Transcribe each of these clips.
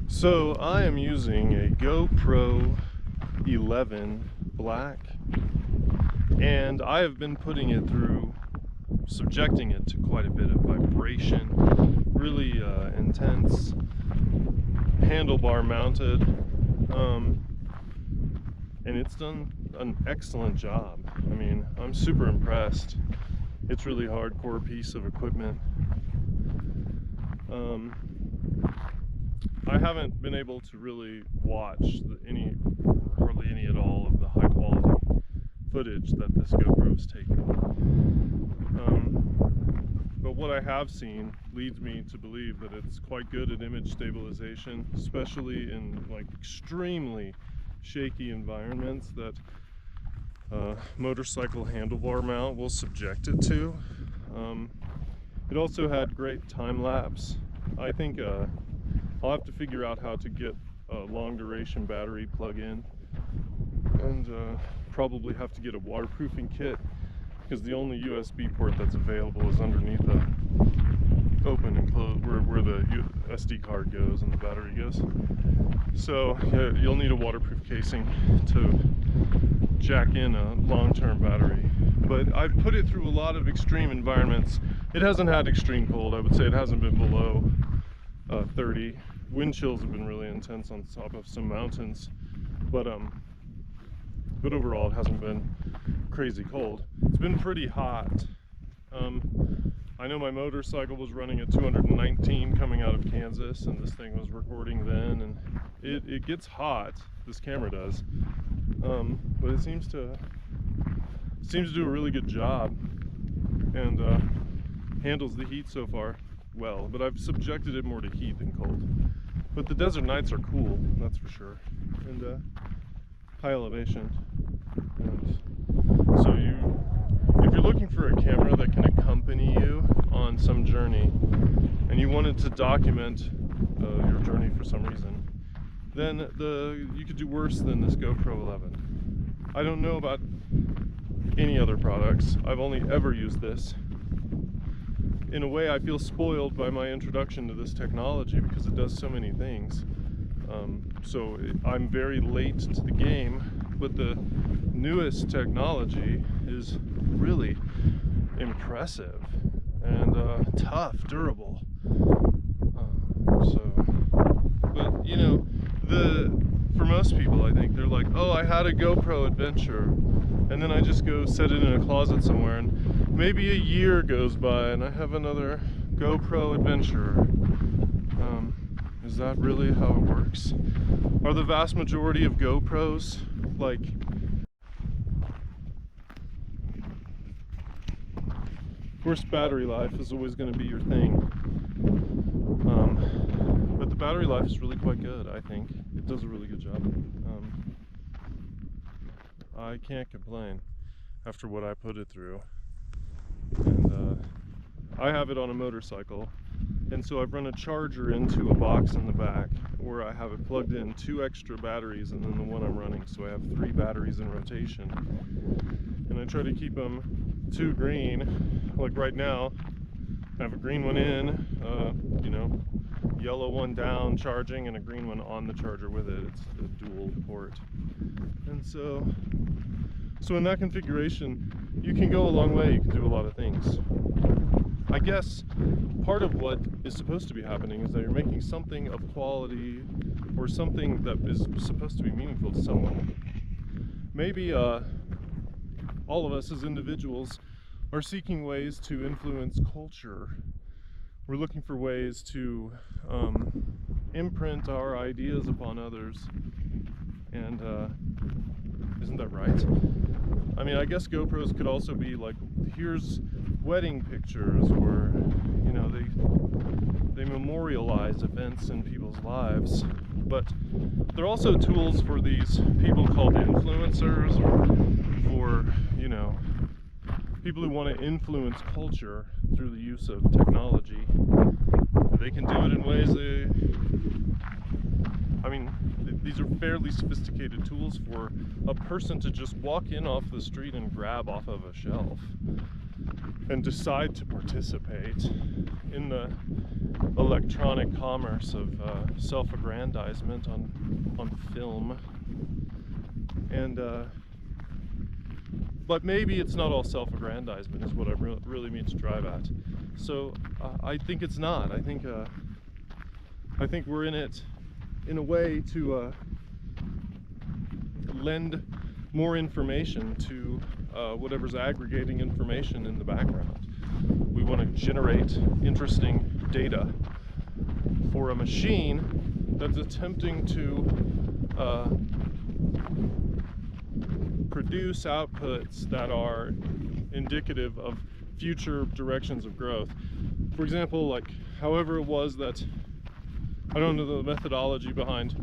So I am using a GoPro 11 Black, and I have been putting it through, subjecting it to quite a bit of vibration, really intense, handlebar mounted, and it's done an excellent job. I mean, I'm super impressed. It's really hardcore piece of equipment. I haven't been able to really watch hardly any at all of the high quality footage that this GoPro has taken. But what I have seen leads me to believe that it's quite good at image stabilization, especially in like extremely shaky environments that motorcycle handlebar mount will subject it to. It also had great time lapse. I think I'll have to figure out how to get a long duration battery plug-in, and probably have to get a waterproofing kit, because the only USB port that's available is underneath the open and close where the SD card goes and the battery goes. So yeah, you'll need a waterproof casing to jack in a long-term battery. But I've put it through a lot of extreme environments. It hasn't had extreme cold. I would say it hasn't been below 30. Wind chills have been really intense on top of some mountains, but overall it hasn't been crazy cold. It's been pretty hot. I know my motorcycle was running at 219 coming out of Kansas, and this thing was recording then, and it gets hot. This camera does, but it seems to do a really good job, and handles the heat so far well. But I've subjected it more to heat than cold. But the desert nights are cool, that's for sure, and high elevation. And so if you're looking for a camera that can accompany you on some journey, and you wanted to document your journey for some reason, then you could do worse than this GoPro 11. I don't know about any other products. I've only ever used this. In a way, I feel spoiled by my introduction to this technology because it does so many things. I'm very late to the game, but the newest technology is really impressive and tough, durable. But you know, for most people, I think they're like, oh, I had a GoPro adventure, and then I just go set it in a closet somewhere, and maybe a year goes by and I have another GoPro adventure. Is that really how it works? Are the vast majority of GoPros like... Of course, battery life is always going to be your thing. But the battery life is really quite good, I think. It does a really good job. I can't complain after what I put it through. And I have it on a motorcycle, and so I've run a charger into a box in the back where I have it plugged in, 2 extra batteries, and then the one I'm running, so I have 3 batteries in rotation. And I try to keep them 2 green. Like right now, I have a green one in, yellow one down charging, and a green one on the charger with it. It's a dual port. And so in that configuration, you can go a long way. You can do a lot of things. I guess part of what is supposed to be happening is that you're making something of quality, or something that is supposed to be meaningful to someone. Maybe all of us as individuals are seeking ways to influence culture. We're looking for ways to imprint our ideas upon others, and isn't that right? I mean, I guess GoPros could also be like, here's wedding pictures, or they memorialize events in people's lives. But they're also tools for these people called influencers, or for people who want to influence culture through the use of technology. They can do it in ways these are fairly sophisticated tools for a person to just walk in off the street and grab off of a shelf and decide to participate in the electronic commerce of self-aggrandizement on film. And but maybe it's not all self-aggrandizement is what I really mean to drive at. So I think it's not. I think we're in it in a way to lend more information to whatever's aggregating information in the background. We want to generate interesting data for a machine that's attempting to produce outputs that are indicative of future directions of growth. For example, like however it was that, I don't know the methodology behind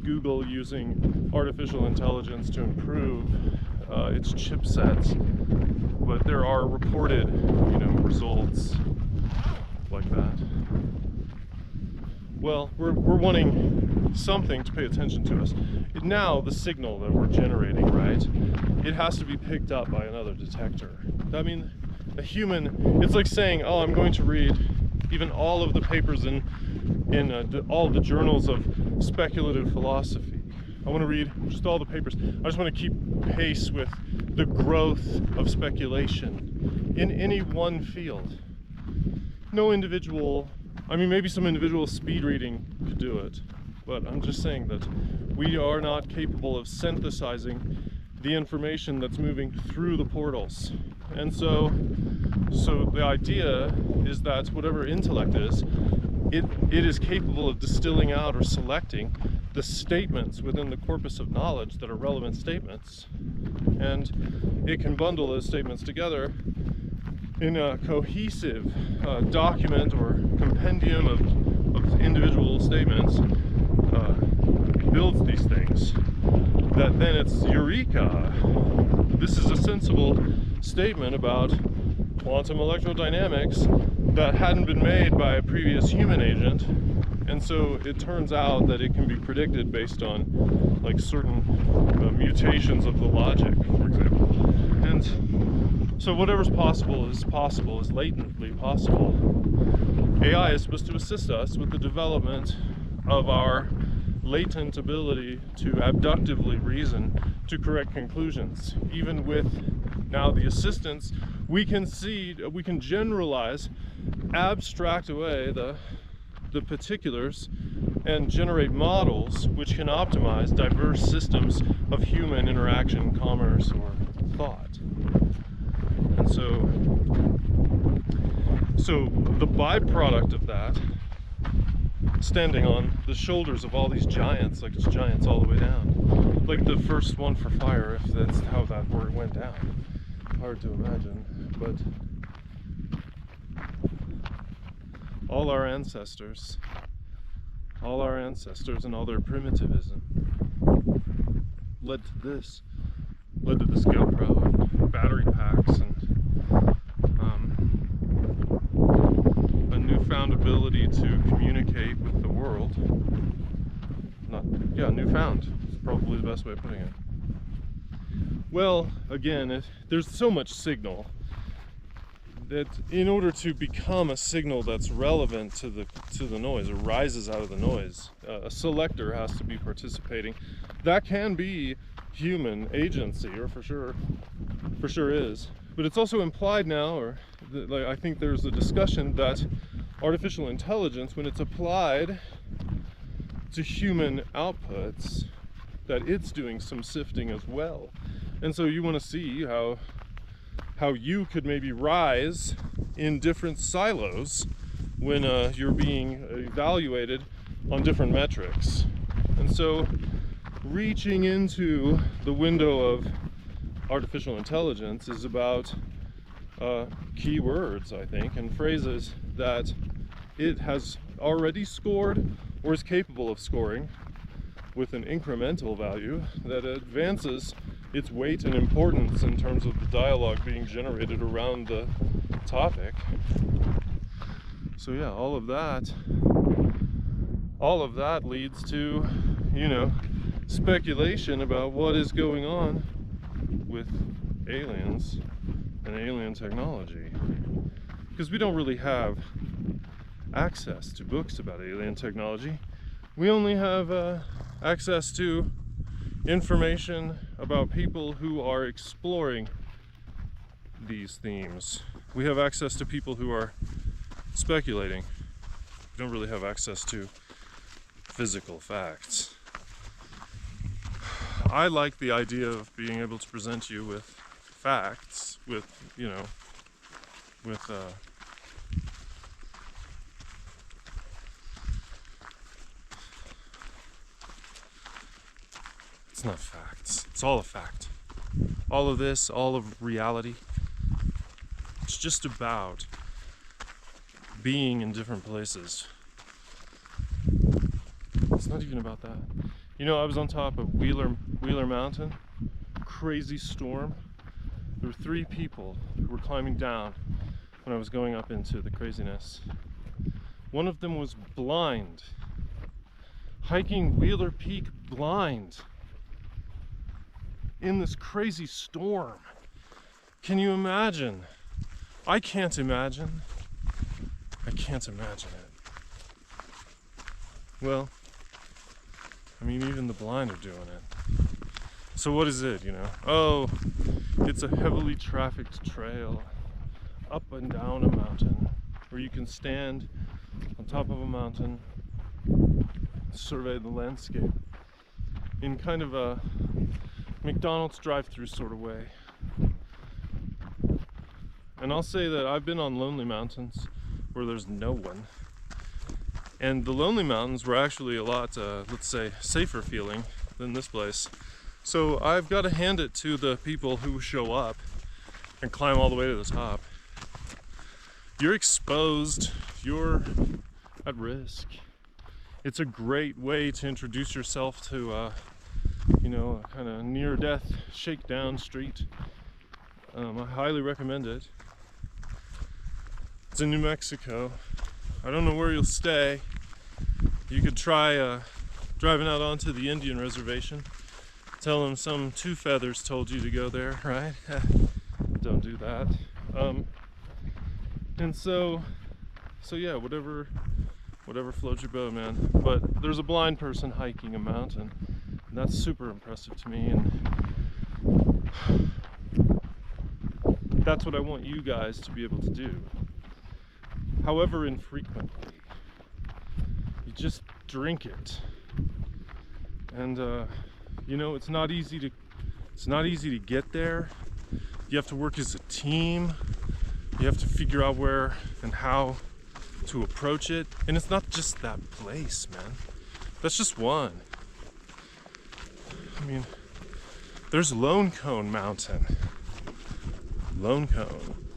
Google using artificial intelligence to improve its chipsets, but there are reported, results like that. Well, we're wanting something to pay attention to us. Now the signal that we're generating, right, it has to be picked up by another detector. I mean, a human, it's like saying, oh, I'm going to read even all of the papers in all the journals of speculative philosophy. I want to read just all the papers. I just want to keep pace with the growth of speculation in any one field. No individual, I mean, maybe some individual speed reading could do it, but I'm just saying that we are not capable of synthesizing the information that's moving through the portals. And so the idea is that whatever intellect is, it is capable of distilling out or selecting the statements within the corpus of knowledge that are relevant statements, and it can bundle those statements together in a cohesive document or compendium of individual statements, builds these things, that then it's eureka. This is a sensible statement about quantum electrodynamics that hadn't been made by a previous human agent, and so it turns out that it can be predicted based on like certain mutations of the logic, for example. And so whatever's possible, is latently possible. AI is supposed to assist us with the development of our latent ability to abductively reason to correct conclusions. Even with now the assistance, we can generalize, abstract away the particulars and generate models which can optimize diverse systems of human interaction, commerce, or thought. And so the byproduct of that, standing on the shoulders of all these giants, like it's giants all the way down, like the first one for fire, if that's how that went down. Hard to imagine, but all our ancestors and all their primitivism led to this GoPro and battery packs and a newfound ability to communicate with the world. Newfound is probably the best way of putting it. Well, again, there's so much signal that in order to become a signal that's relevant to the noise, or rises out of the noise, a selector has to be participating. That can be human agency, or for sure is. But it's also implied now, or I think there's a discussion that artificial intelligence, when it's applied to human outputs, that it's doing some sifting as well. And so you want to see how you could maybe rise in different silos when you're being evaluated on different metrics. And so reaching into the window of artificial intelligence is about keywords, I think, and phrases that it has already scored or is capable of scoring with an incremental value that advances its weight and importance in terms of the dialogue being generated around the topic. So yeah, all of that leads to, speculation about what is going on with aliens and alien technology, because we don't really have access to books about alien technology. We only have access to information about people who are exploring these themes. We have access to people who are speculating. We don't really have access to physical facts. I like the idea of being able to present you with facts, with, you know, with it's not facts, it's all a fact. All of this, all of reality, it's just about being in different places. It's not even about that. You know, I was on top of Wheeler Mountain, crazy storm. There were 3 people who were climbing down when I was going up into the craziness. One of them was blind, hiking Wheeler Peak blind in this crazy storm. Can you imagine? I can't imagine. I can't imagine it. Well, I mean, even the blind are doing it. So what is it, you know? Oh, it's a heavily trafficked trail up and down a mountain where you can stand on top of a mountain, survey the landscape in kind of a McDonald's drive-through sort of way. And I'll say that I've been on lonely mountains where there's no one. And the lonely mountains were actually a lot, let's say, safer feeling than this place. So I've got to hand it to the people who show up and climb all the way to the top. You're exposed, you're at risk. It's a great way to introduce yourself to, you know, a kind of near-death shakedown street. I highly recommend it. It's in New Mexico. I don't know where you'll stay. You could try driving out onto the Indian reservation. Tell them some 2 feathers told you to go there, right? Don't do that. And so yeah, whatever floats your boat, man. But there's a blind person hiking a mountain, and that's super impressive to me. And that's what I want you guys to be able to do. However infrequently, you just drink it. And you know, it's not easy to get there. You have to work as a team. You have to figure out where and how to approach it. And it's not just that place, man. That's just one. I mean, there's Lone Cone Mountain. Lone Cone.